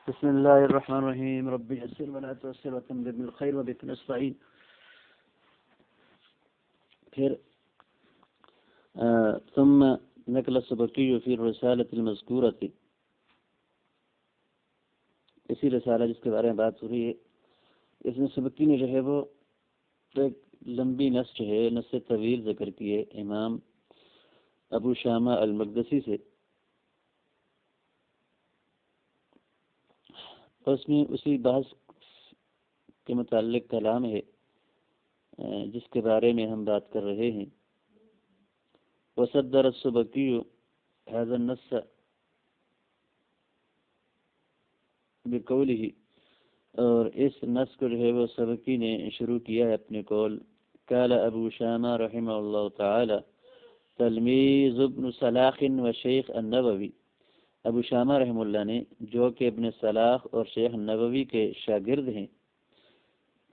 بسم اللہ الرحمن الرحیم رب یسر ولا تعسر وتمم بالخیر وبک نستعین. پھر ثم نقل السبکی فی الرسالۃ المذکورۃ، اسی رسالہ جس کے بارے میں بات ہو رہی ہے، اس میں سبکی نے جو ہے وہ ایک لمبی نص جو ہے، نص طویل ذکر کی ہے امام ابو شامہ المقدسی سے. اس میں اسی بحث کے متعلق کلام ہے جس کے بارے میں ہم بات کر رہے ہیں. وصدر السبکی هذا النص بقوله، اور اس نص کو جو ہے وہ سبکی نے شروع کیا ہے اپنے قول. قال ابو شامہ رحمہ اللہ تعالی تلمیذ ابن صلاح و شیخ النووی، ابو شامہ رحمہ اللہ نے جو کہ ابن صلاح اور شیخ نووی کے شاگرد ہیں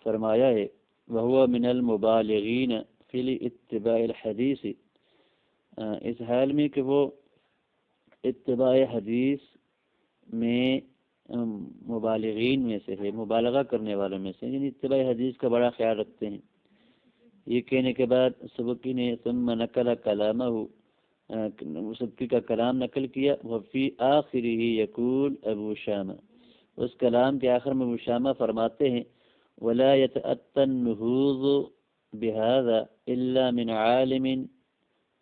فرمایا ہے وہو من المبالغین فی اتباع الحدیث، اس حال میں کہ وہ اتباع حدیث میں مبالغین میں سے ہے، مبالغہ کرنے والوں میں سے، یعنی اتباع حدیث کا بڑا خیال رکھتے ہیں. یہ کہنے کے بعد سبکی نے ثم نقل کلامہ، سبکی کا کلام نقل کیا. وفی آخرہ یقول ابو شامہ، اس کلام کے آخر میں ابو شامہ فرماتے ہیں ولا يتأتى النهوض بهذا الا من عالم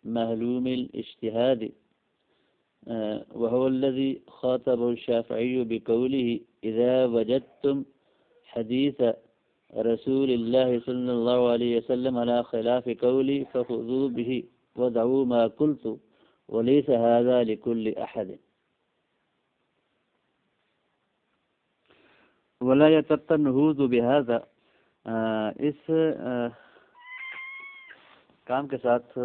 معلوم الاجتهاد، وهو الذي خاطب الشافعي بقوله اذا وجدتم حديث رسول الله صلى الله عليه وسلم على خلاف قولي فخذوا به ودعوا ما قلت وليس هذا لكل احد. ولا يتأتى النهوض بهذا، اس کام کے ساتھ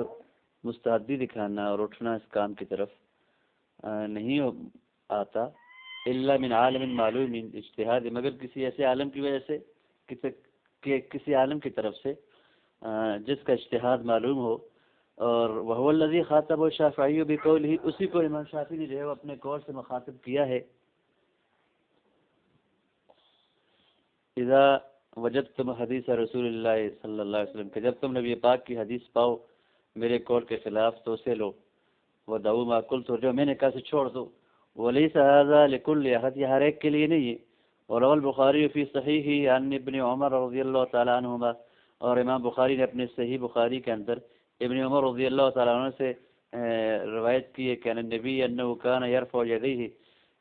مستعدی دکھانا اور اٹھنا اس کام کی طرف نہیں آتا الا من عالم معلوم اجتہاد، مگر کسی ایسے عالم کی وجہ سے، کسی عالم کی طرف سے جس کا اجتہاد معلوم ہو. اور وهو الذي خاطب الشافعي بقوله، اسی کو امام شافعی نے جو ہے وہ اپنے قول سے مخاطب کیا ہے. اذا وجدتم حدیث رسول اللہ صلی اللہ علیہ وسلم، کہ جب تم نبی پاک کی حدیث پاؤ میرے قول کے خلاف تو اسے لو. ودعوا ما قلت، جو میں نے کہا سے چھوڑ دو. وليس هذا لكل احد، یہ ہر ایک کے لیے نہیں ہے. اور روى البخاری فی صحیح عن ابن عمر رضی اللہ تعالی عنہما، اور امام بخاری نے اپنے صحیح بخاری کے اندر ابن عمر رضی اللہ تعالی عنہ سے روایت کی ہے کہ نبی انه كان يرفع يديه،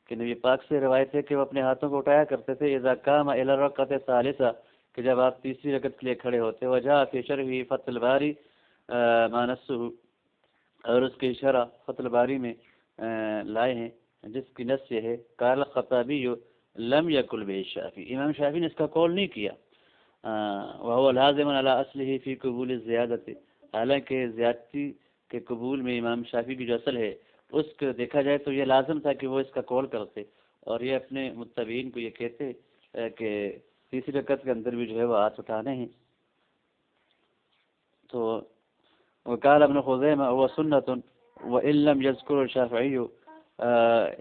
کہ نبی پاک سے روایت ہے کہ وہ اپنے ہاتھوں کو اٹھایا کرتے تھے. اذا قام الى الركعه الثالثه، کہ جب آپ تیسری رکعت کے لیے کھڑے ہوتے. وجاء في شرح فتح الباری ما نصه، اور اس کی شرح فتح الباری میں لائے ہیں جس کی نص یہ ہے قال الخطابی لم يقل به الشافعی، امام شافعی نے اس کا قول نہیں کیا. وهو لازم على اصله في قبول الزیادت، حالانکہ زیادتی کے قبول میں امام شافعی کی جو اصل ہے اس کو دیکھا جائے تو یہ لازم تھا کہ وہ اس کا قول کرتے، اور یہ اپنے متبعین کو یہ کہتے کہ تیسری رکعت کے اندر بھی جو ہے وہ ہاتھ اٹھانے ہیں. تو وقال ابن خزیمہ هو سنت وان لم يذكر الشافعی،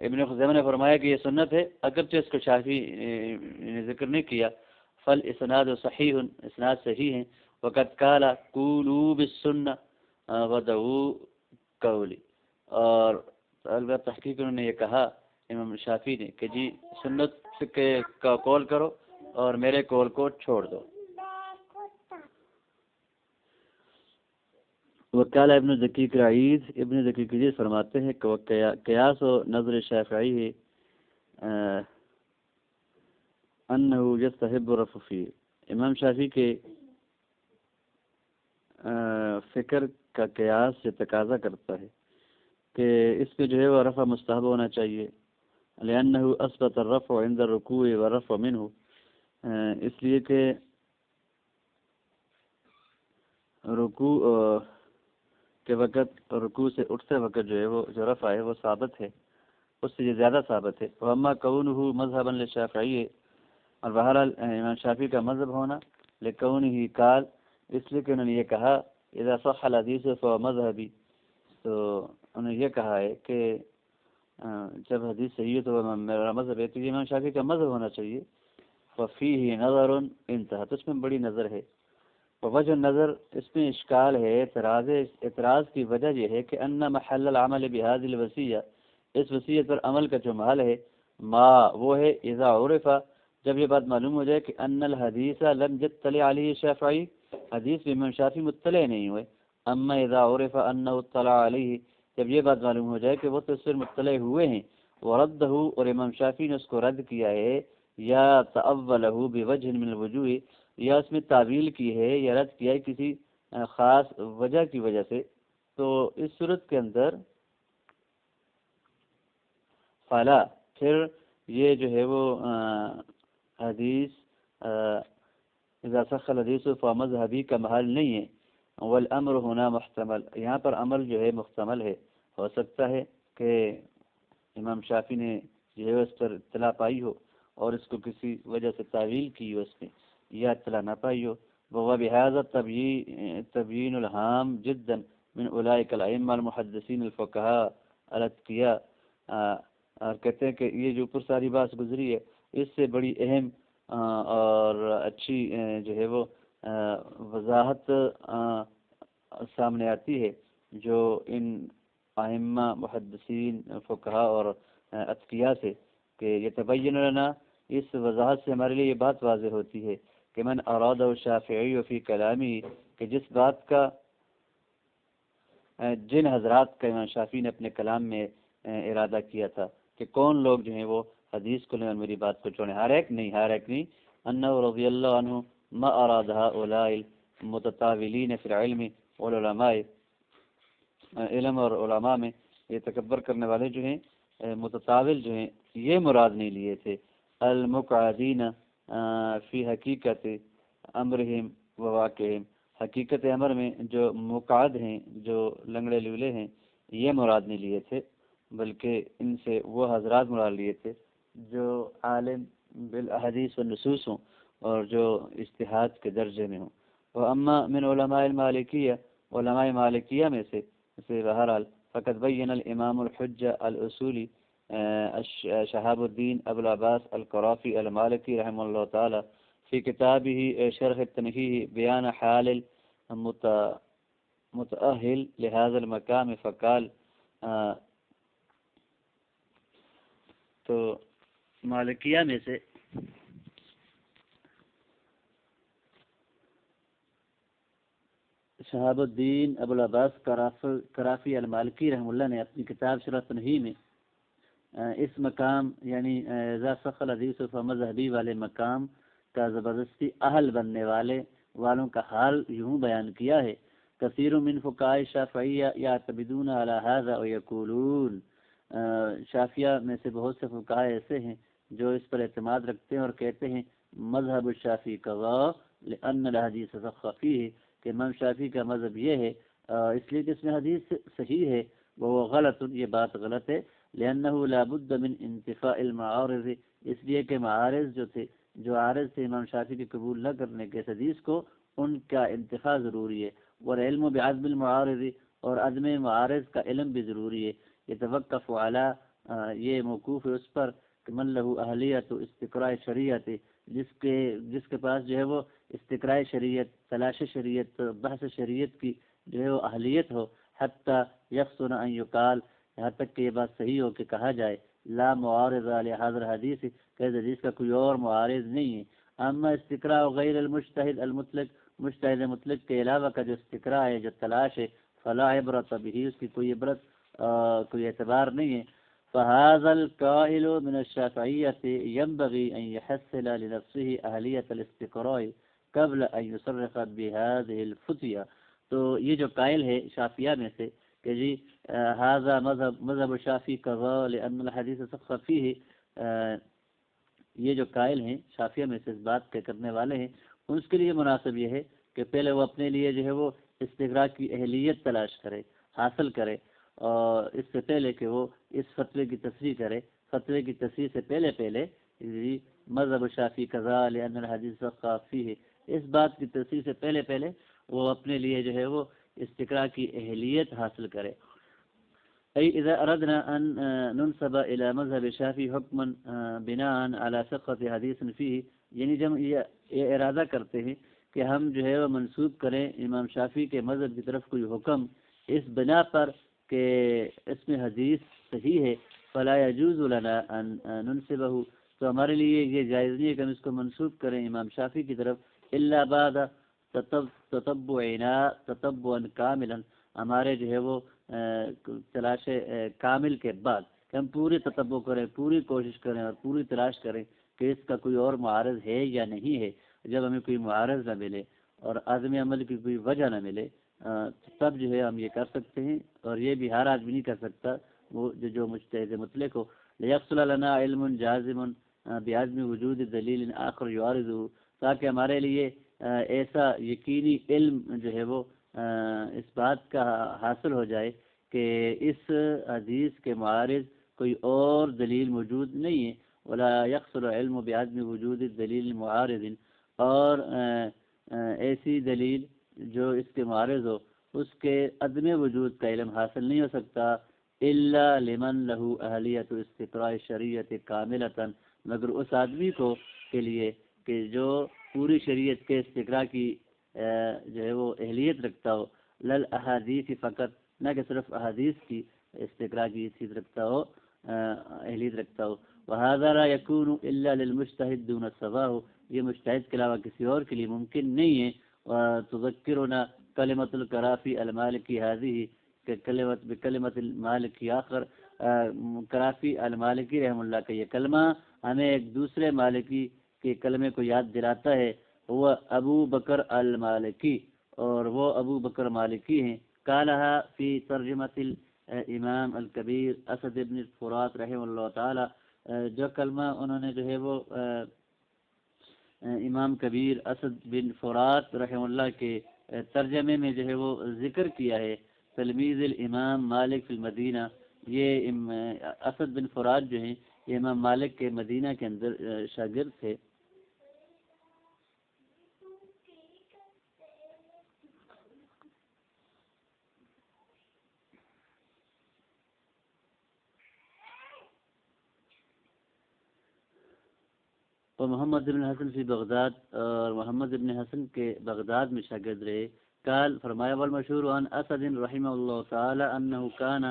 ابن خزیمہ نے فرمایا کہ یہ سنت ہے اگرچہ اس کو شافعی نے ذکر نہیں کیا. فالاسناد صحیح، اسناد صحیح ہیں. وقد قال قولوا بالسنہ ودعوا قولی، اور البتہ تحقیق انہوں نے یہ کہا امام شافعی نے کہ جی سنت کا قول کرو اور میرے قول کو چھوڑ دو. وقال ابن دقیق العید، ابن دقیق العید فرماتے ہیں کہ قیاس و نظر شافعی ہے انہ یستحب رفع فی، امام شافعی کے فکر کا قیاس سے تقاضا کرتا ہے کہ اس پہ جو ہے وہ رفع مستحب ہونا چاہیے. لأنہ اثبت الرفع عند الرکوع والرفع منہ، اس لیے کہ رکوع کے وقت، رکوع سے اٹھتے وقت جو ہے وہ جو رفع ہے وہ ثابت ہے، اس سے یہ زیادہ ثابت ہے. واما کونہ مذہبا للشافعی، اور بہرحال امام شافعی کا مذہب ہونا لکونہ قال، اس لیے کہ انہوں نے یہ کہا اذا صح الحدیث فهو مذہبی، تو انہوں نے یہ کہا ہے کہ جب حدیث صحیح ہے تو میرا مذہب ہے، تو یہ امام شافعی کا مذہب ہونا چاہیے. ففیہ نظر انتہا، تو اس میں بڑی نظر ہے. وجہ نظر اس میں اشکال ہے، اعتراض کی وجہ یہ ہے کہ ان محل العمل بهذه الوصیہ، اس وصیت پر عمل کا جو محل ہے، ما وہ ہے اذا عرف، جب یہ بات معلوم ہو جائے کہ ان الحدیث لم يطلع علیہ الشافعی، حدیث میں امام شافعی مطلع نہیں ہوئے. اما اذا عرف انه اطلع علیہ، جب یہ بات معلوم ہو جائے کہ وہ تو اس پر مطلع ہوئے ہیں، وردہ، اور امام شافعی نے اس کو رد کیا ہے، یا تأولہ بوجہ من الوجوہ، یا اس میں تعویل کی ہے یا رد کیا ہے کسی خاص وجہ کی وجہ سے، تو اس صورت کے اندر فلا، پھر یہ جو ہے وہ حدیث اذا صح الحدیث فمذہبی کا محل نہیں ہے. والامر ہونا محتمل، یہاں پر عمل جو ہے محتمل ہے، ہو سکتا ہے کہ امام شافعی نے جو ہے اس پر اطلاع پائی ہو اور اس کو کسی وجہ سے تعویل کی ہو اس میں، یا اطلاع نہ پائی ہو. وبهذا تبیین الہام جدا من اولئک الائمہ المحدثین الفقہاء الاتقیاء، اور کہتے ہیں کہ یہ جو اوپر ساری بات گزری ہے، اس سے بڑی اہم اور اچھی جو ہے وہ وضاحت سامنے آتی ہے جو ان ائمہ محدثین فقہاء اور اتقیاء سے، کہ یہ تبین لنا، اس وضاحت سے ہمارے لیے یہ بات واضح ہوتی ہے کہ من اراد الشافعی فی کلامی، کہ جس بات کا جن حضرات کا امام شافعی نے اپنے کلام میں ارادہ کیا تھا کہ کون لوگ جو ہیں وہ حدیث کو لیں اور میری بات کو چھوڑیں، ہر ایک نہیں، انہ رضی اللہ عنہ ما اراد هؤلاء المتطاولین فی العلم والعلماء، علم اور علماء میں یہ تکبر کرنے والے جو ہیں، متطاول جو ہیں، یہ مراد نہیں لیے تھے. المقعدین فی حقیقت امرہم و واقعہم، حقیقت امر میں جو مقعد ہیں، جو لنگڑے لولے ہیں، یہ مراد نہیں لیے تھے، بلکہ ان سے وہ حضرات مراد لیے تھے جو عالم بالاحادیث والنصوص ہوں اور جو اجتہاد کے درجے میں ہوں. واما من علماء المالکیہ، علماء مالکیہ میں سے بہرحال فقط بین الامام الحجہ الاصولی شہاب الدین ابو العباس القرافی المالکی رحمہ اللہ تعالی فی کتابہ شرح التنہیہ بیان حال المتأہل لہذا المقام فقال، تو مالکیہ میں سے شہاب الدین ابو العباس کرافی المالکی رحمہ اللہ نے اپنی کتاب شرح التنہیہ میں اس مقام یعنی اذا صح الحدیث فمذہبی والے مقام کا زبردستی اہل بننے والوں کا حال یوں بیان کیا ہے. کثیر من فقہاء الشافعیہ یعتمدون علی ھذا ویقولون، شافعیہ میں سے بہت سے فقہاء ایسے ہیں جو اس پر اعتماد رکھتے ہیں اور کہتے ہیں مذہب الشافعی قضا لأن الحدیث صح فیہ، کہ امام شافعی کا مذہب یہ ہے اس لیے کہ اس میں حدیث صحیح ہے، وہ غلط، یہ بات غلط ہے. لأنه لا بد من انتفاء المعارض، اس لیے کہ معارض جو عارض تھے امام شافعی کے قبول نہ کرنے کے حدیث کو، ان کا انتفاع ضروری ہے. والعلم بعدم المعارض، اور عدم معارض کا علم بھی ضروری ہے. يتوقف على، یہ موقوف ہے اس پر کہ من له اہلیت و استقراء شریعت، جس کے پاس جو ہے وہ استقراء شریعت، تلاش شریعت، بحث شریعت کی جو ہے وہ اہلیت ہو، حتی یحسن ان یقال، یہاں تک کہ یہ بات صحیح ہو کہ کہا جائے لا معارض لهذا الحدیث، کہ حدیث کا کوئی اور معارض نہیں ہے. اما استقراء غیر المجتہد المطلق، مجتہد مطلق کے علاوہ کا جو استقراء ہے، جو تلاش ہے، فلا عبرت به، اس کی کوئی عبرت کوئی اعتبار نہیں ہے. فهذا القائل من الشافعیة ينبغي ان يحصل لنفسه اہلیت الاستقراء قبل ان يصرح بهذه الفتية، تو یہ جو قائل ہے شافعیہ میں سے کہ جی هذا مذہب الشافعی قضا لأن الحدیث صح فیہ، یہ جو قائل ہیں شافعیہ میں سے اس بات کے کرنے والے ہیں، اس کے لیے مناسب یہ ہے کہ پہلے وہ اپنے لیے جو ہے وہ استقراء کی اہلیت تلاش کرے، حاصل کرے، اور اس سے پہلے کہ وہ اس فتوے کی تصریح کرے. فتوے کی تصریح سے پہلے مذہب الشافعی قضا لأن الحدیث صح فیہ، اس بات کی تصریح سے پہلے وہ اپنے لیے جو ہے وہ استقراء کی اہلیت حاصل کرے. أي إذا أردنا أن ننسب إلى مذهب الشافعي حكما بناء على ثقة حديث فيه، یعنی جب یہ ارادہ کرتے ہیں کہ ہم جو ہے وہ منسوب کریں امام شافعی کے مذہب کی طرف کوئی حکم اس بنا پر کہ اس میں حدیث صحیح ہے، فلا يجوز لنا ان ننسبه، تو ہمارے لیے یہ جائز نہیں ہے کہ ہم اس کو منسوب کریں امام شافعی کی طرف، الا بعد تتبعا کاملا، ہمارے جو ہے وہ تلاش کامل کے بعد، کہ ہم پوری تتبع کریں، پوری کوشش کریں اور پوری تلاش کریں کہ اس کا کوئی اور معارض ہے یا نہیں ہے۔ جب ہمیں کوئی معارض نہ ملے اور عزم عمل کی کوئی وجہ نہ ملے تب جو ہے ہم یہ کر سکتے ہیں، اور یہ بھی ہر آدمی نہیں کر سکتا، وہ جو مجتہد مطلق ہو۔ لیحصل لنا علم جازم بعزم وجود دلیل آخر یعارضه، تاکہ ہمارے لیے ایسا یقینی علم جو ہے وہ اس بات کا حاصل ہو جائے کہ اس حدیث کے معارض کوئی اور دلیل موجود نہیں ہے، ولا يحصل علم بعدم وجود دلیل معارض، اور ایسی دلیل جو اس کے معارض ہو اس کے عدم وجود کا علم حاصل نہیں ہو سکتا، الا لمن له اہلیت استقراء شریعت کاملۃ، مگر اس آدمی کو کے لیے کہ جو پوری شریعت کے استقراء کی جو ہے وہ اہلیت رکھتا ہو، لل احادیث فقط، نہ کہ صرف احادیث کی استقراء کی چیز رکھتا ہو، اہلیت رکھتا ہو۔ وهذا لا يكون الا للمجتهد دون سواه، یہ مجتہد کے علاوہ کسی اور کے لیے ممکن نہیں ہے۔ وتذکرنا کلمۃ الکرافی المالکی هذه، کہ بکلمۃ المالکی آخر، کرافی المالکی رحم اللہ کا یہ کلمہ ہمیں ایک دوسرے مالکی کے کلمے کو یاد دلاتا ہے، وہ ابو بکر المالکی، اور وہ ابو بکر مالکی ہیں۔ قالها فی ترجمۃ الامام الکبیر اسد بن الفرات رحم اللہ تعالی، جو کلمہ انہوں نے جو ہے وہ امام کبیر اسد بن فرات رحم اللہ کے ترجمے میں جو ہے وہ ذکر کیا ہے، تلمیذ الامام مالک فی المدینہ، یہ اسد بن فرات جو ہیں یہ امام مالک کے مدینہ کے اندر شاگرد تھے۔ اور محمد بن حسن فی بغداد، اور محمد بن حسن کے بغداد میں شاگرد رہے۔ قال، فرمایا، والمشہور عن اسد رحمہ اللہ تعالی انہ کان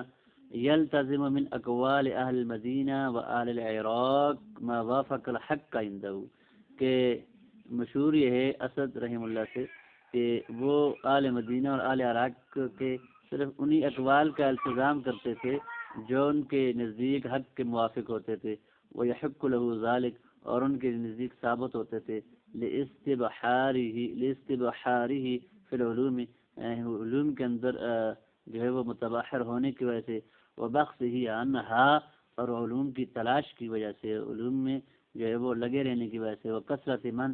یلتزم من اقوال اہل المدینہ و اہل العراق ما وافق الحق عنده، کہ مشہور یہ ہے اسد رحمہ اللہ سے کہ وہ اہل مدینہ اور اہل عراق کے صرف انہی اقوال کا التزام کرتے تھے جو ان کے نزدیک حق کے موافق ہوتے تھے، ویحق له ذلك، اور ان کے نزدیک ثابت ہوتے تھے، لاستبحارہ فی العلوم، علوم کے اندر جو ہے وہ متبحر ہونے کی وجہ سے، وبحثہ عنہا، اور علوم کی تلاش کی وجہ سے، علوم میں جو ہے وہ لگے رہنے کی وجہ سے، وکثرت من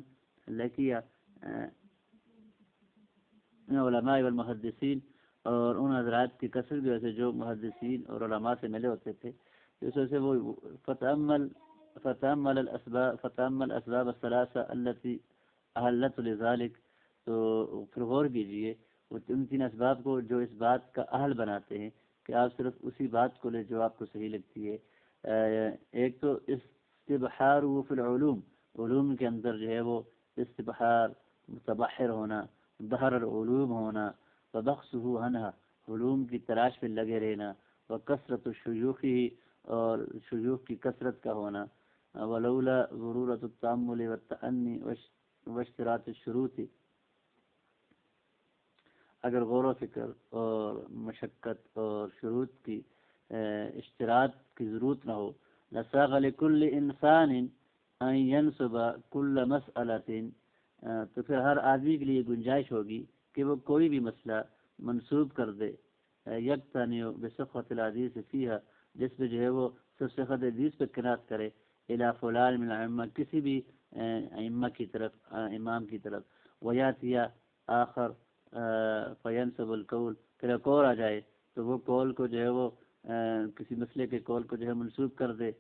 لقیہ علماء والمحدثین، اور ان حضرات کی کثرت کی وجہ سے جو محدثین اور علماء سے ملے ہوتے تھے، اس وجہ سے وہ فتأمل الاسباب الثلاثہ التي احلت لذلك، تو پھر غور کیجیے ان تین اسباب کو جو اس بات کا اہل بناتے ہیں کہ آپ صرف اسی بات کو لیں جو آپ کو صحیح لگتی ہے۔ ایک تو استبحار فی العلوم، علوم کے اندر جو ہے وہ استبحار، متبحر ہونا، بحر العلوم ہونا، وبحثہ عنہا، علوم کی تلاش میں لگے رہنا، وکثرت الشیوخ، اور شیوخ کی کثرت کا ہونا، ولولا ضرورت التأمل والتأنی واشتراط الشروط، اگر غور و فکر اور مشقت اور شروط کی اشتراط کی ضرورت نہ ہو، لساغ لكل انسان ان ينسب كل مسألة، تو پھر ہر آدمی کے لیے گنجائش ہوگی کہ وہ کوئی بھی مسئلہ منسوب کر دے، یقتنع بصحة الحدیث فیہا، جس میں جو ہے وہ صحت حدیث پہ قناعت کرے، الی فلان من الائمہ، کسی بھی ائمہ کی طرف، امام کی طرف، ویاتی آخر فینسب القول، پھر ایک اور آ جائے تو وہ قول کو جو ہے وہ کسی مسئلے کے قول کو جو ہے منسوب کر دے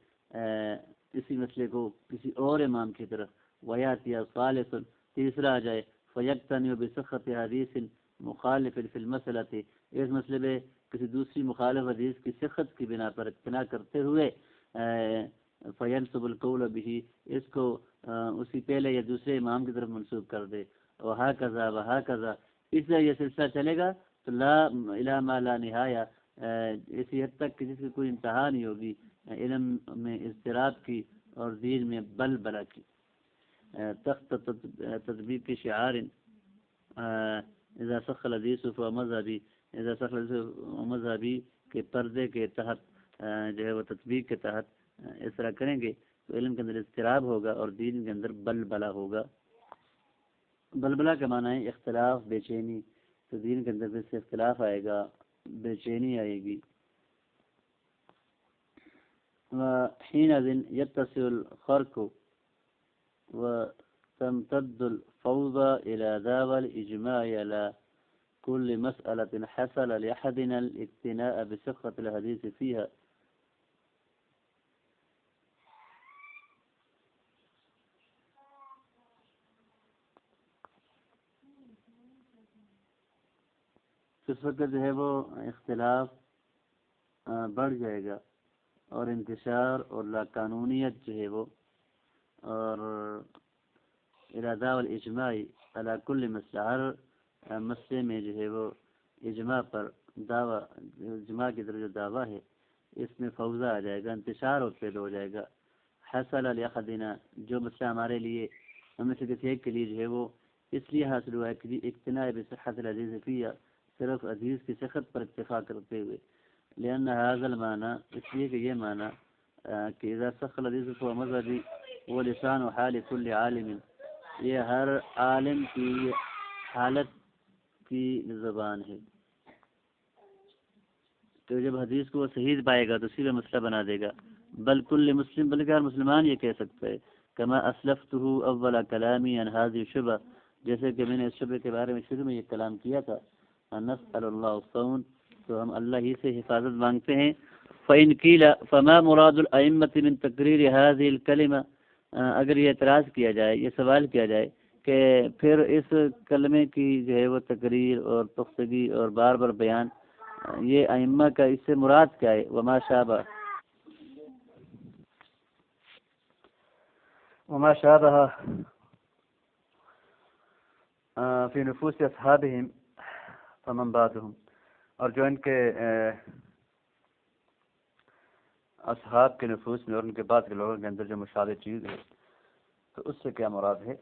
اسی مسئلے کو کسی اور امام کی طرف، ویاتی ثالث، تیسرا آ جائے، فیقتنع بصحة حدیث مخالف فی المسئلہ، اس مسئلے میں کسی دوسری مخالف حدیث کی صحت کی بنا پر اقتناع کرتے ہوئے فینسب القول بھی اس کو اسی پہلے یا دوسرے امام کی طرف منسوخ کر دے، وہاں کذا اس طرح یہ سلسلہ چلے گا تو لا الی ما لا نہایا، اسی حد تک کہ جس کی کوئی انتہا نہیں ہوگی، علم میں اضطراب کی اور دین میں بلبلہ کی۔ تخت تطبیق کی شعار اذا صح الحدیث فمذہبی، اذا صح الحدیث مذہبی کے پردے کے تحت جو ہے وہ تطبیق کے تحت اس طرح کریں گے تو علم کے اندر اضطراب ہوگا اور دین کے اندر بلبلہ ہوگا۔ بلبلہ کا معنی ہے اختلاف، بے چینی، تو دین کے اندر سے اختلاف آئے گا، بے چینی آئے گی۔ وحينئذ يتسع الخرق وتمتد الفوضى إلى دعوى الإجماع على كل مسألة حصل لأحدنا الاقتناء بصحة الحديث فيها۔ اس وقت جو ہے وہ اختلاف بڑھ جائے گا اور انتشار اور لاقانونیت جو ہے وہ اور ارادہ والاجماعی علی کل مسئلہ، ہر مسئلے میں جو ہے وہ اجماع پر دعویٰ، اجماع کی طرف جو دعویٰ ہے اس میں فوضہ آ جائے گا، انتشار اور پیدا ہو جائے گا۔ حاصل لاحدنا، جو مسئلہ ہمارے لیے، ہم میں سے کسی ایک کے لیے جو ہے وہ اس لیے حاصل ہوا ہے کہ اقتناء بصحت الحدیث فیہ، صرف حدیث کی صحت پر اتفاق کرتے ہوئے، لأن هذا المعنى، اس لیے کہ یہ معنی کہ اذا صح الحدیث فهو مذہبی وہ لسان و حال کل عالم، یہ ہر عالم کی حالت کی زبان ہے، تو جب حدیث کو وہ صحیح پائے گا تو اسی میں مسئلہ بنا دے گا۔ بل کل مسلم، بلکہ ہر مسلمان یہ کہہ سکتا ہے، کما اسلفتہ اول کلامی عن هذه الشبہ، جیسے کہ میں نے اس شبہ کے بارے میں شروع میں یہ کلام کیا تھا، نسأل اللہ الصون، تو ہم اللہ ہی سے حفاظت مانگتے ہیں۔ فإن قیل فما مراد الأئمة من تقریر هذه الکلمہ، اگر یہ اعتراض کیا جائے، یہ سوال کیا جائے کہ پھر اس کلمے کی جو ہے وہ تقریر اور پختگی اور بار بار بیان، یہ ائمہ کا اس سے مراد کیا ہے؟ وما شابہ فی نفوس اصحابہم فمن بعدہم، اور جو ان کے اصحاب کے نفوس میں اور ان کے بعد کے لوگوں کے اندر جو مشابہ چیز ہے تو اس سے کیا مراد ہے؟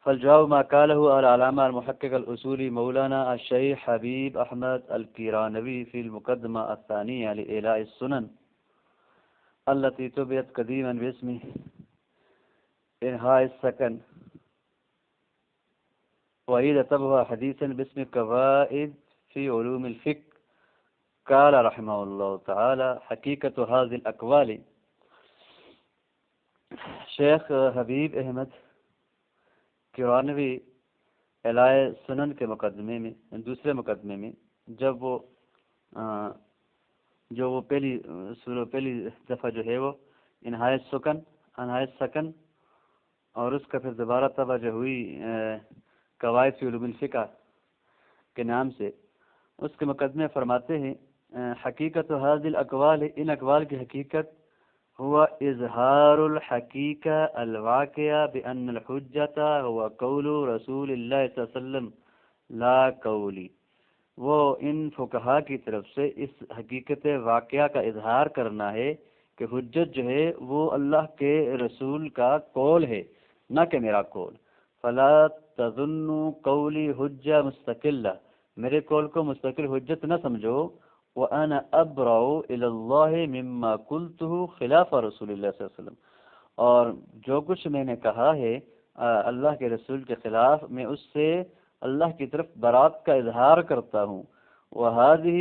فالجواب ما قاله العلامہ المحقق الاصولی مولانا الشیخ حبیب احمد الکیرانوی فی المقدمہ الثانیہ لإعلاء السنن التي تبعت قدیما باسم انہاء السکن، وعید تبع حدیثا باسم قواعد فی علوم الفقہ، قال رحمہ اللہ تعالی حقیقت هذه الاقوال۔ شیخ حبیب احمد کیرانوی اعلاء سنن کے مقدمے میں، دوسرے مقدمے میں، جب وہ پہلی دفعہ جو ہے وہ انہاء السکن اور اس کا پھر دوبارہ توجہ ہوئی قواعد فی علوم الفقہ کے نام سے، اس کے مقدمے فرماتے ہیں حقیقت هذه الاقوال، ان اقوال کی حقیقت ہوا اظہار الحقیقہ الواقعہ بان الحجۃ هو قول رسول اللہ صلی اللہ علیہ وسلم لا قولی، وہ ان فقہا کی طرف سے اس حقیقت واقعہ کا اظہار کرنا ہے کہ حجت جو ہے وہ اللہ کے رسول کا قول ہے، نہ کہ میرا قول۔ فلا تظنوا قولی حجہ مستقلہ، میرے قول کو مستقل حجت نہ سمجھو۔ وَأَنَا أَبْرَأُ إِلَى اللَّهِ مِمَّا قُلْتُهُ خِلَافَ رسول اللہ صلی اللہ علیہ وسلم، اور جو کچھ میں نے کہا ہے اللہ کے رسول کے خلاف، میں اس سے اللہ کی طرف برات کا اظہار کرتا ہوں۔ وَهَذِهِ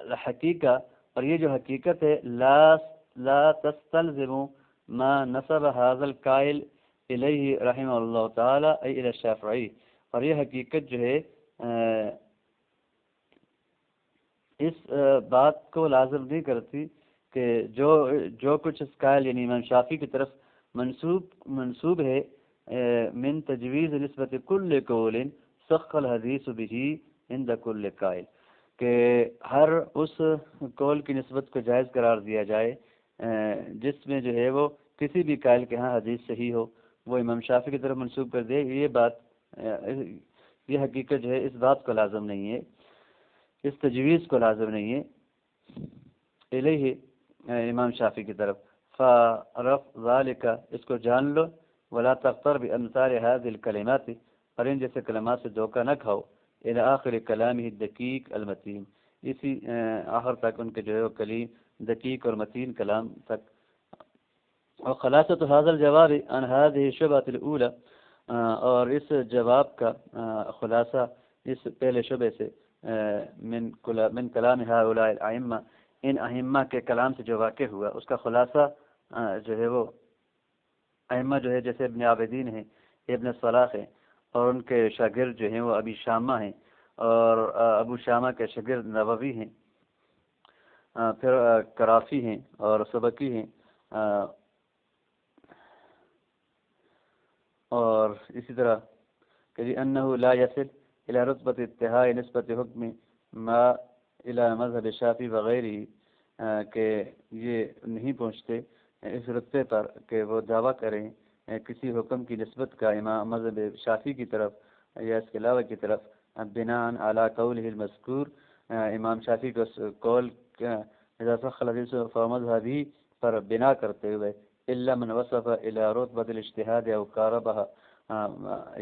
الْحَقِيقَةُ، اور یہ جو حقیقت ہے، لا تستلزم ما نسب هذا القائل الیہ رحمہ اللہ تعالی ای الی الشافعی، اور یہ حقیقت جو ہے اس بات کو لازم نہیں کرتی کہ جو کچھ اس قائل یعنی امام شافعی کی طرف منسوب ہے من تجویز نسبت کل قول صح الحدیث به عند کل قائل، کہ ہر اس قول کی نسبت کو جائز قرار دیا جائے جس میں جو ہے وہ کسی بھی قائل کے ہاں حدیث صحیح ہو، وہ امام شافعی کی طرف منسوب کر دے، یہ حقیقت جو ہے اس بات کو لازم نہیں ہے، اس تجویز کو لازم نہیں ہے الیہ امام شافعی کی طرف، فعرف ذالک، اس کو جان لو، ولا تغتر بامثال هذه الكلمات، اور ان جیسے کلمات سے دھوکہ نہ کھاؤ، الى آخر کلامہ الدقیق المتین، اسی آخر تک ان کے جو ہے وہ کلیم دقیق اور متین کلام تک. وخلاصۃ هذا الجواب عن هذه الشبهة الاولى، اور اس جواب کا خلاصہ اس پہلے شبہ سے من کلام هؤلاء الائمہ، ان ائمہ کے کلام سے جو واقع ہوا، اس کا خلاصہ جو ہے وہ ائمہ جو ہے جیسے ابن عابدین ہیں، ابن صلاح ہیں، اور ان کے شاگرد جو ہیں وہ ابی شامہ ہیں، اور ابو شامہ کے شاگرد نووی ہیں، پھر کرافی ہیں اور سبکی ہیں، اور اسی طرح کہ انه لا يصل الى رتبة انتہاء نسبت حکم ما الى مذہب شافعی وغیرہ، کہ یہ نہیں پہنچتے اس رتبے پر کہ وہ دعویٰ کریں کسی حکم کی نسبت کا امام مذہب شافعی کی طرف یا اس کے علاوہ کی طرف، بناء علی قولہ المذکور، امام شافعی کو قول اذا صح الحدیث فمذہبی پر بنا کرتے ہوئے، الا من وصف الى رتبۃ الاجتہاد او قاربها،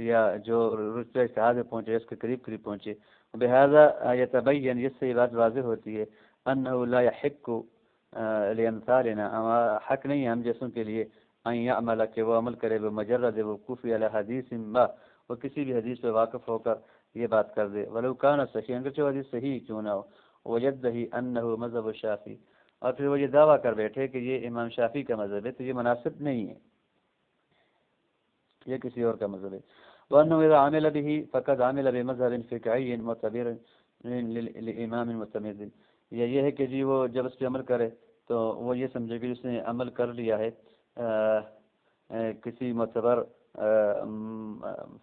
یا جو رتبہ اجتہاد میں پہنچے، اس کے قریب پہنچے. بہذا یتبین، اس سے یہ بات واضح ہوتی ہے، انه لا يحق لامثالنا، حق نہیں ہے ہم جیسوں کے لیے، ان یعمل، کہ وہ عمل کرے، بمجرد وقوف علی حدیث ما، وہ کسی بھی حدیث پہ واقف ہو کر یہ بات کر دے، ولو کان صحیح، اگرچہ وہ حدیث صحیح کیوں نہ ہو، ویدعی انہ مذہب الشافعی، اور پھر وہ یہ دعویٰ کر بیٹھے کہ یہ امام شافعی کا مذہب ہے، تو یہ مناسب نہیں ہے، یہ کسی اور کا مذہب ہے. وانه اذا عمل به فقد عمل بمذهب فقهي معتبر لامام متمد، یہ ہے کہ جی وہ جب اس پہ عمل کرے تو وہ یہ سمجھے کہ اس نے عمل کر لیا ہے کسی معتبر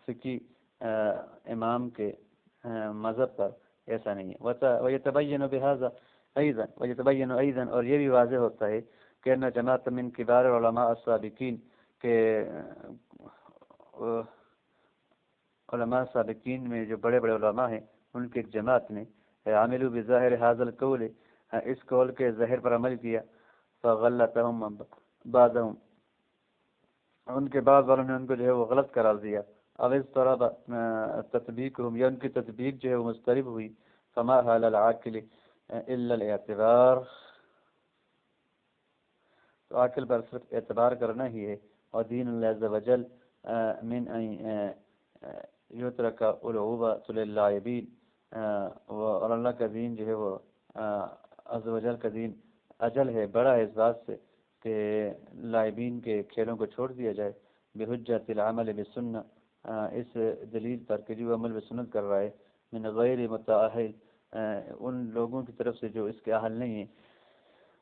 فقی امام کے مذہب پر، ایسا نہیں ہے. ويتبين بهذا ايضا، اور یہ بھی واضح ہوتا ہے کہ ان جماعت من کبار علماء السابقین، کہ علماء سابقین میں جو بڑے بڑے علماء ہیں ان کی ایک جماعت نے عاملوا بظاہر هذا القول، اس قول کے ظاہر پر عمل کیا، فغلطهم بعضهم، ان کے بعد والوں نے ان کو جو ہے وہ غلط قرار دیا، اب اس طرح تطبیقهم، یا ان کی تطبیق جو ہے وہ مضطرب ہوئی، فما حال العاقل الا الاعتبار، تو عاقل پر صرف اعتبار کرنا ہی ہے، اور دین اللہ عز وجل من ان یترک العوبۃ لللاعبین، اور اللہ کا دین جو ہے وہ عز وجل کا دین اجل ہے، بڑا ہے اس بات سے کہ لاعبین کے کھیلوں کو چھوڑ دیا جائے، بحجت العمل بالسنہ، اس دلیل پر کہ جو عمل بسنت کر رہا ہے، من غیر متأہل، ان لوگوں کی طرف سے جو اس کے اہل نہیں ہیں.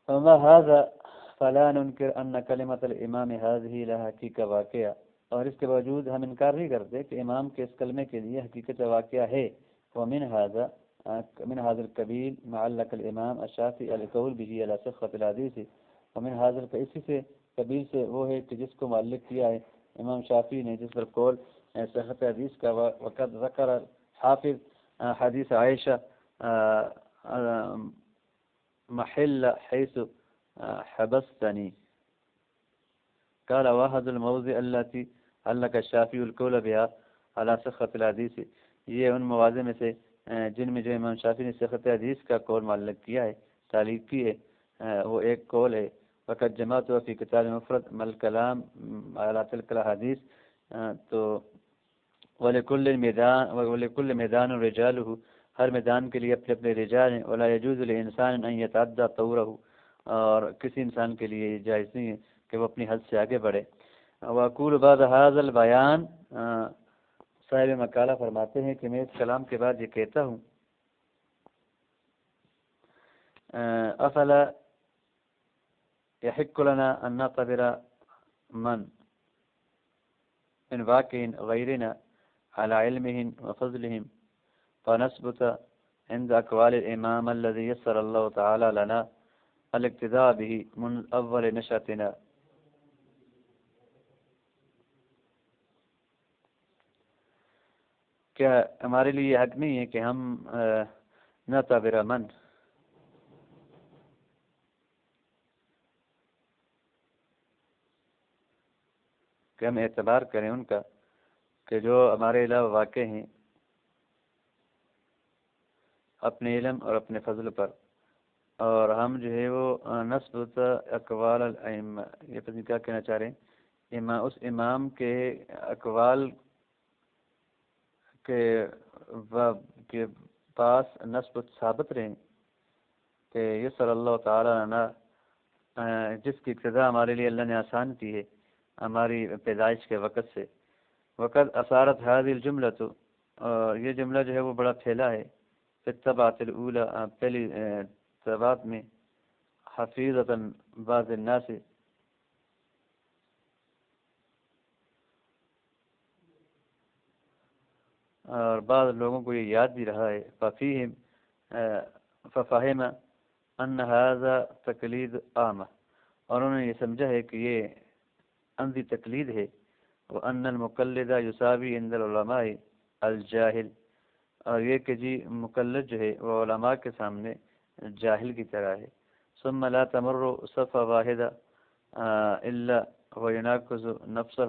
وما هذا فلا ننکر ان کلمۃ الامام هذه لها حقیقہ واقعہ، اور اس کے باوجود ہم انکار نہیں کرتے کہ امام کے اس کلمے کے لیے حقیقت واقعہ ہے. ومن هذا القبیل معلق الامام الشافعی القول به على صحة الحدیث، ومن هذا، اسی سے قبیل سے وہ ہے کہ جس کو معلق کیا ہے امام شافعی نے، جس پر قول صحت حدیث کا، وقد ذکر حافظ حدیث عائشہ محل حیث حبستنی، قال واحد الموضع التي علق الشافعی القول بها على صحة الحدیث، یہ ان مواضع میں سے جن میں جو امام شافعی نے صحت حدیث کا قول معلق کیا ہے، تعلیق کی ہے، وہ ایک قول ہے. وقد جمعت فی کتاب مفرد مل کلام على تلك الحدیث، تو ولکل میدان رجالہ، ہر میدان کے لیے اپنے اپنے رجال ہیں. ولا يجوز لانسان ان يتعدى طورہ، اور کسی انسان کے لیے جائز نہیں ہے کہ وہ اپنی حد سے آگے بڑھے. واقول بعد هذا البیان، صاحب مقالہ فرماتے ہیں کہ میں اس کلام کے بعد یہ کہتا ہوں، افلا يحق لنا ان نعتبر من واقع غیرنا على علمهم وفضلهم فنثبت عند أقوال الإمام الذي يسر الله تعالى لنا الاقتداء به من أول نشأتنا. کیا ہمارے لیے یہ حق نہیں ہے کہ ہم نعتبر من کہ ہم اعتبار کریں ان کا کہ جو ہمارے علاوہ واقع ہیں اپنے علم اور اپنے فضل پر، اور ہم جو ہے وہ نسبت اقوال الائمہ، یہ پتہ کیا کہنا چاہ رہے ہیں، اس امام کے اقوال کے پاس نسبت ثابت رہیں کہ یہ صلی اللہ تعالیٰ عنہ جس کی ابتدا ہمارے لیے اللہ نے آسان کی ہے ہماری پیدائش کے وقت سے. وقت اثارت هذه الجملۃ، اور یہ جملہ جو ہے وہ بڑا پھیلا ہے فی الطبعۃ الاولی، پہلی طبعات میں، حفیظۃ بعض الناس، اور بعض لوگوں کو یہ یاد بھی رہا ہے، ففہم ان هذا تقلید عامہ، اور انہوں نے یہ سمجھا ہے کہ یہ اندھی تقلید ہے، وان المقلد یساوی عند العلماء الجاہل، اور یہ کہ جی مقلد جو ہے وہ علماء کے سامنے جاہل کی طرح ہے. ثم لا تمر صفحہ واحدہ الا ویناقض نفسہ،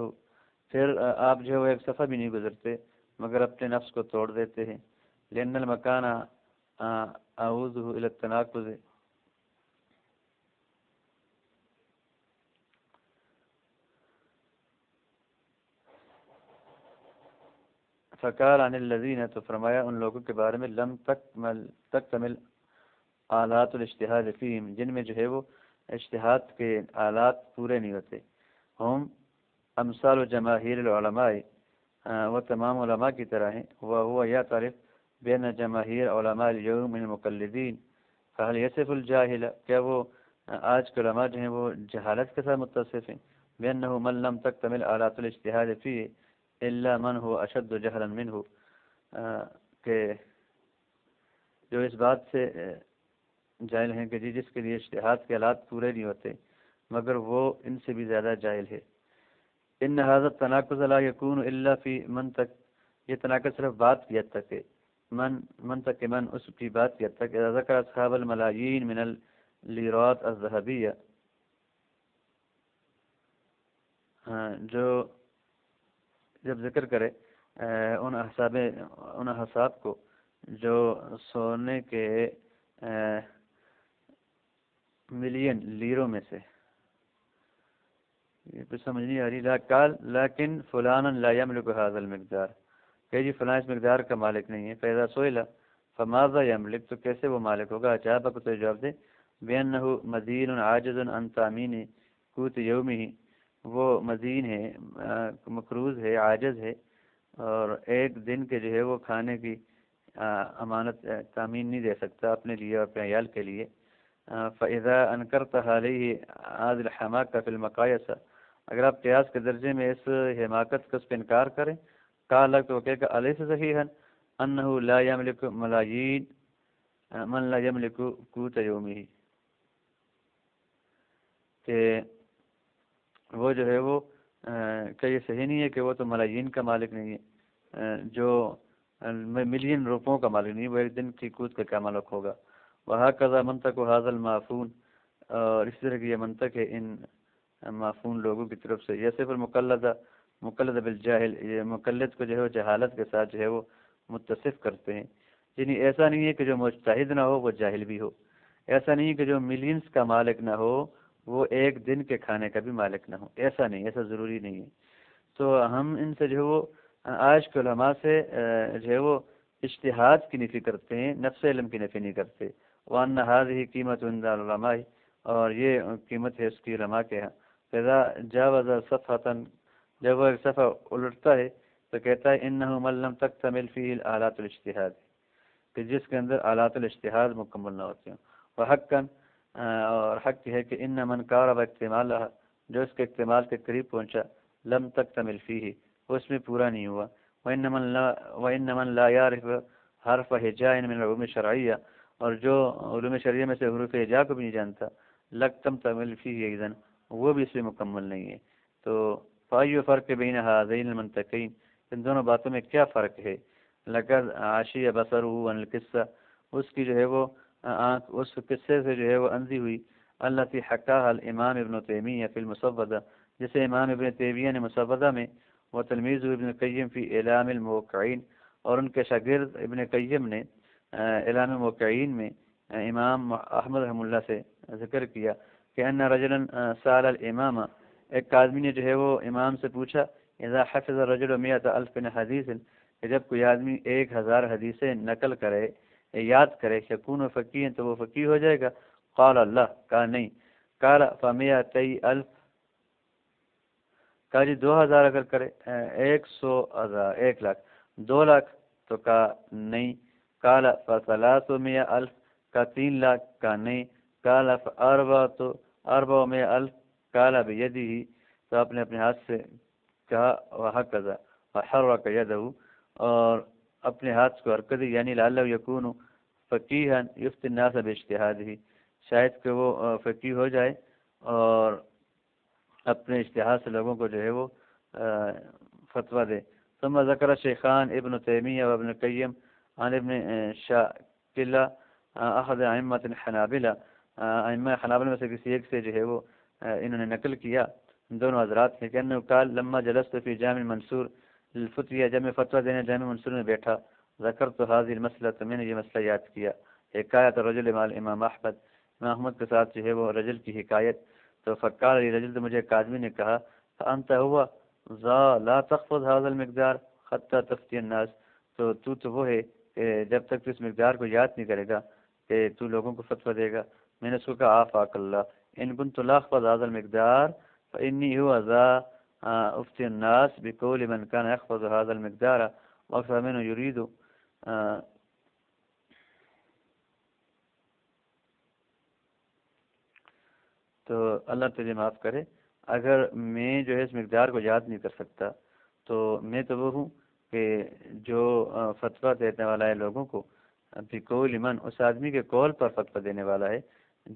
پھر آپ جو ہے وہ ایک صفحہ بھی نہیں گزرتے مگر اپنے نفس کو توڑ دیتے ہیں. لأن المکان اعوذہ الی التناقض، فقال عن الذین، تو فرمایا ان لوگوں کے بارے میں لم تکمل آلات الاجتہاد فیہم، جن میں جو ہے وہ اجتہاد کے آلات پورے نہیں ہوتے. ہم امثال جماہیر العلماء، وہ تمام علماء کی طرح ہیں. وہو یعترف بین جماہیر علماء اليوم من المقلدین فهل یصف الجاہل، کیا وہ آج کے علماء جو ہیں وہ جہالت کے ساتھ متصف ہیں. بأنه من لم تکتمل آلات الاجتہاد فیہ الا من هو اشد جہلا منہ، کہ جو اس بات سے جاہل ہیں کہ جس کے لیے اجتہاد کے آلات پورے نہیں ہوتے مگر وہ ان سے بھی زیادہ جاہل ہے. ان هذا التناقض لا يكون الا في منطق، یہ تناقض صرف بات کی حد تک ہے، منطق من اس کی بات کی حد تک. اذا ذکر اصحاب الملايين من الليرات الذهبية، جو جب ذکر کرے ان احساب کو جو سونے کے ملین لیروں میں سے، یہ تو سمجھ نہیں آ رہی. لیکن فلانا لا یملک هذا المقدار، کہ جی فلاں اس مقدار کا مالک نہیں ہے. فاذا سئل فماذا یملک، تو کیسے وہ مالک ہوگا. اجابہ کو تو جواب دے بأنه مدین عاجز عن تامین قوت یومہ، وہ مدین ہے، مقروض ہے، عاجز ہے، اور ایک دن کے جو ہے وہ کھانے کی امانت تامین نہیں دے سکتا اپنے لیے اور اپنے عیال کے لیے. فإذا انکرت علیہ هذه الحماقة في المقایس، اگر آپ قیاس کے درجے میں اس حماقت کا اس پہ انکار کریں، قال تو کہے گا الیس صحیحا انه لا یملک ملايين من لا یملک قوت یومہ، کہ وہ جو ہے وہ کہ یہ صحیح نہیں ہے کہ وہ تو ملايين کا مالک نہیں ہے، جو ملین روپوں کا مالک نہیں، وہ ایک دن کی قوت کا کیا مالک ہوگا. وہکذا منطق هذا المعفون، اور اس طرح کی یہ منطق ہے ان معفون لوگوں کی طرف سے. یہ صرف مقلد بالجاہل، یہ مقلد کو جو ہے وہ جہالت کے ساتھ جو ہے وہ متصف کرتے ہیں. یعنی ایسا نہیں ہے کہ جو مجتہد نہ ہو وہ جاہل بھی ہو، ایسا نہیں ہے کہ جو ملینز کا مالک نہ ہو وہ ایک دن کے کھانے کا بھی مالک نہ ہو، ایسا نہیں، ایسا ضروری نہیں ہے. تو ہم ان سے جو ہے وہ آج کے علماء سے جو ہے وہ اجتہاد کی نفی کرتے ہیں، نفس علم کی نفی نہیں کرتے. وان هذه قیمت عند العلماء، اور یہ قیمت ہے اس کی علماء کے ہاں. فاذا جاوز صفحة، جب وہ ایک صفحہ الٹتا ہے تو کہتا ہے انه من لم تکتمل فيه آلات الاجتہاد، کہ جس کے اندر آلات الاجتہاد مکمل نہ ہوتے ہیں. وحقا، اور حق ہے کہ ان من قارب اکتمالها، جو اس کے اکتمال کے قریب پہنچا، لم تکتمل فيه، وہ اس میں پورا نہیں ہوا. وان من لا يعرف حرف ہجاء من العلوم شرعیہ، اور جو علوم شرعیہ میں سے حروف ہجاء کو بھی نہیں جانتا، لکتم تعمل فیہ ایذن، وہ بھی اس میں مکمل نہیں ہے۔ تو فأی فرق بین ہذین المنطقین، ان دونوں باتوں میں کیا فرق ہے؟ لقد عاشی بصرہ عن القصہ، اس کی جو ہے وہ آنکھ اس قصے سے جو ہے وہ اندھی ہوئی، التی حکاها الامام ابن تیمیہ فی المسودہ، جسے امام ابن تیمیہ نے مسودہ میں، وہ تلمیذ ابن قیم فی اعلام الموقعین، اور ان کے شاگرد ابن قیم نے اعلام الموقعین میں امام احمد رحم اللہ سے ذکر کیا کہ ان رجلا سال الامام، ایک آدمی نے جو ہے وہ امام سے پوچھا، اذا حفظ الرجل 100,000 من حدیث، کہ جب کوئی آدمی 1000 حدیثیں نقل کرے، یاد کرے، یکون فقیہ، تو وہ فقیہ ہو جائے گا؟ قال اللہ، کہا نہیں، قال ف100,000، کہا جی 2000 اگر کرے، 100,000، 1,00,000، 2,00,000، تو کہا نہیں، قال ف300,000، کہا 3,00,000، کہا نہیں، قال ف400,000، قال بیدہ، تو آپ نے اپنے ہاتھ سے کہا، وہکذا وحرک یدہ، اور اپنے ہاتھ کو حرکت دی، یعنی لعلہ یکون فقیہا یفتی الناس باجتہادہ، شاید کہ وہ فقیہ ہو جائے اور اپنے اجتہاد سے لوگوں کو جو ہے وہ فتویٰ دے۔ ثم ذکر شیخان ابن تیمیہ و ابن قیم عن ابن شاکلہ احد ائمۃ الحنابلہ، ائمہ حنابلہ میں سے کسی ایک سے جو ہے وہ انہوں نے نقل کیا، دونوں حضرات ہیں، کہ انہوں قال لما جلست فی جامع منصور للفتیہ، جب میں فتویٰ دینے جامع منصور میں بیٹھا، ذکرت هذه المسئلہ، تو میں نے یہ مسئلہ یاد کیا، حکایت الرجل مع الامام احمد، امام احمد کے ساتھ جو ہے وہ رجل کی حکایت، تو فقال علی رجل، تو مجھے ایک آدمی نے کہا، فانت ہوا ذا لا تخفض هذا المقدار حتى تفتي الناس، تو وہ ہے کہ جب تک تو اس مقدار کو یاد نہیں کرے گا کہ تو لوگوں کو فتویٰ دے گا۔ میں نے اس کو کہا آفاک اللہ، ان كنت لا اخفض هذا المقدار فاني هو ذا افتي الناس بقول من كان يخفض هذا المقدار واكثر منه يريد تو اللہ تجھے معاف کرے، اگر میں جو ہے اس مقدار کو یاد نہیں کر سکتا تو میں تو وہ ہوں کہ جو فتویٰ دینے والا ہے لوگوں کو، بقول من، اس آدمی کے قول پر فتویٰ دینے والا ہے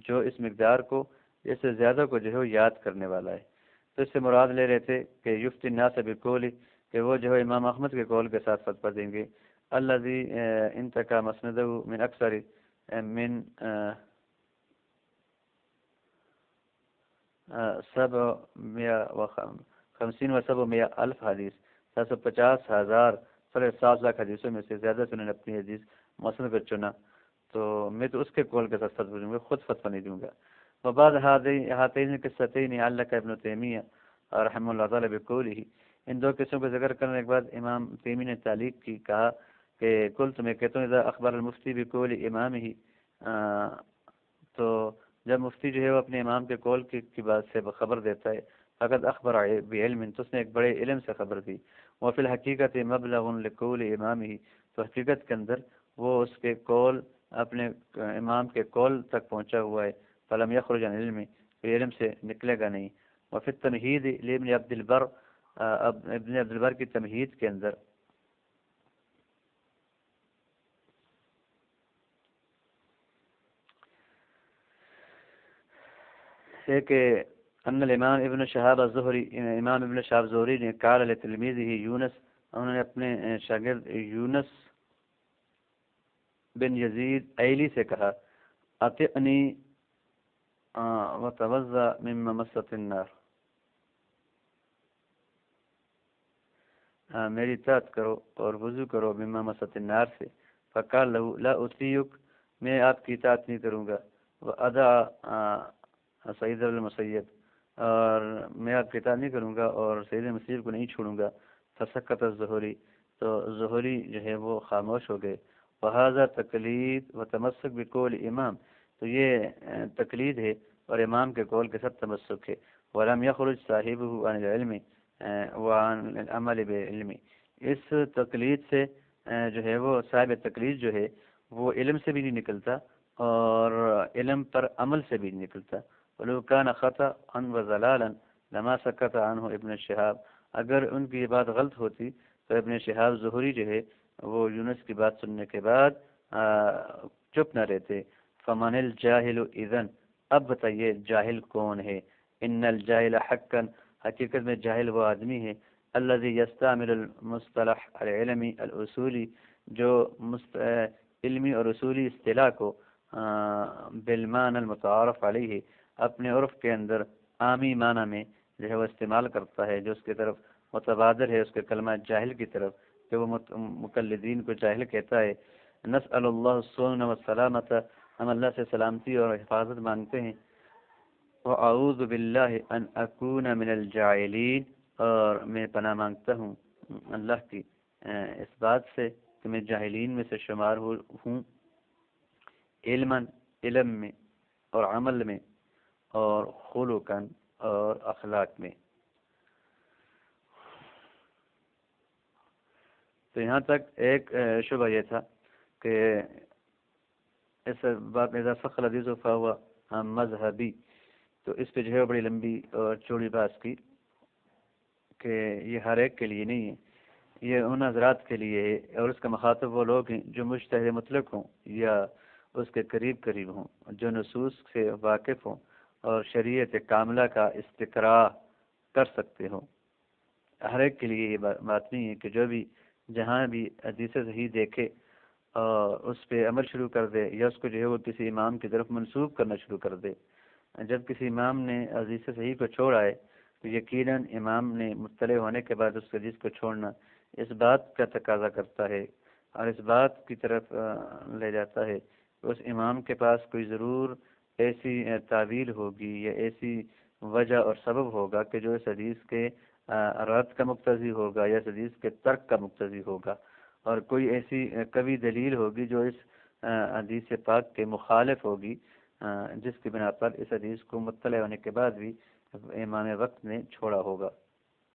جو اس مقدار کو، اس سے زیادہ کو جو ہے وہ یاد کرنے والا ہے۔ تو اس سے مراد لے رہے تھے کہ یفتی الناس بقول، کہ وہ جو ہے امام احمد کے قول کے ساتھ فتویٰ دیں گے، الذی انتقى مسندہ من اکثر من 750 و 700 الف حدیث، 750,000 7,00,000 حدیثوں میں سے زیادہ سے انہوں نے اپنی حدیث مسند پر چنا، تو میں تو اس کے قول کے ساتھ فتویٰ دوں گا، خود فتویٰ نہیں دوں گا۔ وبعد ہاتین القصتین علق ابن تیمیہ رحمہ اللہ تعالی بقولہ، ان دو قصوں کو ذکر کرنے کے بعد امام تیمیہ نے تعلیق کی، کہا کہ قلت، میں کہتا ہوں، اذا اخبر المفتی بقول امامہ، تو جب مفتی جو ہے وہ اپنے امام کے قول کی بات سے خبر دیتا ہے، فقد اخبر بعلم، تو اس نے ایک بڑے علم سے خبر دی، وفی الحقیقت مبلغ لقول امامہ، تو حقیقت کے اندر وہ اس کے قول، اپنے امام کے قول تک پہنچا ہوا ہے، فلم یخرج عن علم، تو علم سے نکلے گا نہیں۔ وفی التمہید لابن عبد البر، ابن عبد البر کی تمہید کے اندر ہے کہ ان الامام ابن شہاب الزہری، امام ابن شہاب زہری نے قال لتلمیذہ یونس، انہوں نے اپنے شاگرد یونس بن یزید ایلی سے کہا، اطعنی وتوضا مما مست النار، میری اطاعت کرو اور وضو کرو مما مست النار سے، فقال له لا اطیعک، میں آپ کی اطاعت نہیں کروں گا، وادا سعید المسیب، اور میں آپ کی اطاعت نہیں کروں گا اور سعید المسیب کو نہیں چھوڑوں گا، فسکت الزہری، تو زہری جو ہے وہ خاموش ہو گئے، وہذا تقلید و تمسک بقول امام، تو یہ تقلید ہے اور امام کے قول کے ساتھ تمسک ہے، ولم یخرج صاحبہ عن العلم وعن العمل بعلم، اس تقلید سے جو ہے وہ صاحب تقلید جو ہے وہ علم سے بھی نہیں نکلتا اور علم پر عمل سے بھی نہیں نکلتا، ولو کان خطأ وضلالا لما سکت عنہ ابن شہاب، اگر ان کی یہ بات غلط ہوتی تو ابن شہاب زہری جو ہے وہ یونس کی بات سننے کے بعد چپ نہ رہتے. فمن الجاہل اذن، اب بتائیے جاہل کون ہے. ان الجاہل حقا، حقیقت میں جاہل وہ آدمی ہے الذي يستعمل المصطلح العلمی الاصولی، جو علمی اور اصولی اصطلاح کو بالمعنى المتعارف علیہ، اپنے عرف کے اندر عامی معنی میں جو ہے وہ استعمال کرتا ہے، جو اس کی طرف متبادر ہے اس کے کلمہ جاہل کی طرف، کہ وہ مقلدین کو جاہل کہتا ہے. نسأل اللہ السلامة والسلامة، ہم اللہ سے سلامتی اور حفاظت مانگتے ہیں. وأعوذ باللہ ان اکون من الجاہلین، اور میں پناہ مانگتا ہوں اللہ کی اس بات سے کہ میں جاہلین میں سے شمار ہوں، علما، علم میں، اور عمل میں، اور خلقا، اور اخلاق میں. تو یہاں تک ایک شبہ یہ تھا کہ اس بات میں اذا فخر حدیث فہو مذہبی، تو اس پہ جو ہے بڑی لمبی اور چوڑی بات کی کہ یہ ہر ایک کے لیے نہیں ہے، یہ ان حضرات کے لیے ہے، اور اس کا مخاطب وہ لوگ ہیں جو مجتہد مطلق ہوں یا اس کے قریب قریب ہوں، جو نصوص سے واقف ہوں اور شریعت کاملہ کا استقراء کر سکتے ہوں. ہر ایک کے لیے یہ بات نہیں ہے کہ جو بھی جہاں بھی حدیث صحیح دیکھے اور اس پہ عمل شروع کر دے، یا اس کو جو ہے وہ کسی امام کی طرف منسوب کرنا شروع کر دے. جب کسی امام نے حدیث صحیح کو چھوڑا ہے تو یقیناً امام نے مطلع ہونے کے بعد اس حدیث کو چھوڑنا اس بات کا تقاضا کرتا ہے اور اس بات کی طرف لے جاتا ہے کہ اس امام کے پاس کوئی ضرور ایسی تعویل ہوگی یا ایسی وجہ اور سبب ہوگا کہ جو اس حدیث کے رد کا مقتضی ہوگا یا اس حدیث کے ترک کا مقتضی ہوگا، اور کوئی ایسی قوی دلیل ہوگی جو اس حدیث پاک کے مخالف ہوگی، جس کی بنا پر اس حدیث کو مطلع ہونے کے بعد بھی امام وقت نے چھوڑا ہوگا.